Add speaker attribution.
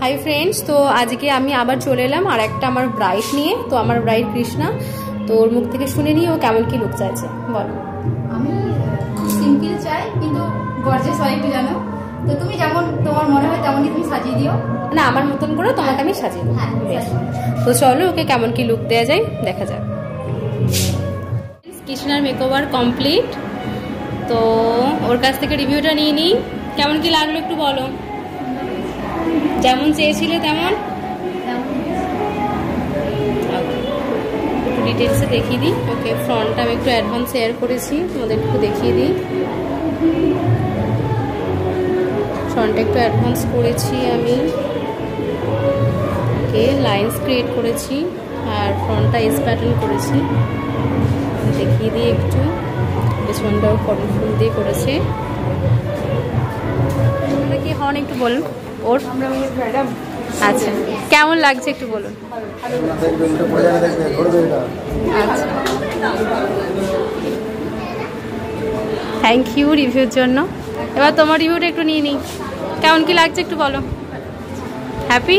Speaker 1: Hi friends, তো আজকে আমি আবার চলে এলাম আর একটা আমার ব্রাইড নিয়ে। তো আমার ব্রাইড কৃষ্ণা, তো ওর মুখ থেকে শুনে নিই ও কেমন কি লুক চাইছে। বল।
Speaker 2: আমি সিম্পল চাই, কিন্তু গর্জিয়াস হয় একটু, জানো তো। তুমি যেমন তোমার মনে হয় তেমনই তুমি সাজিয়ে দিও।
Speaker 1: না, আমার মতন করে তোমাকে আমি সাজিয়ে দেবো।
Speaker 2: হ্যাঁ,
Speaker 1: তো চলো ওকে কেমন কি লুক দেওয়া যায় দেখা যাক। কৃষ্ণার মেকওভার কমপ্লিট, তো ওর কাছ থেকে রিভিউটা নিয়ে নিই। কেমন কি লাগলো একটু বলো। যেমন চেয়েছিলে তেমন, একটু ডিটেলসে দেখিয়ে দিই। ওকে, ফ্রন্টটা আমি একটু অ্যাডভান্স শেয়ার করেছি, তোমাদের একটু দেখিয়ে দিই। ফ্রন্টটা একটু অ্যাডভান্স করেছি আমি। ওকে, লাইন্স ক্রিয়েট করেছি আর ফ্রন্টটা এস প্যাটার্ন করেছি, দেখিয়ে দিই একটু। পেছনটাও কটন ফুল দিয়ে করেছে। তোমরা কি হন একটু বলুন ওর। আচ্ছা, কেমন লাগছে একটু বলুন। আচ্ছা, থ্যাংক ইউ রিভিউর জন্য। এবার তোমার রিভিউটা একটু নিয়ে নিই, কেমন কি লাগছে একটু বলো। হ্যাপি?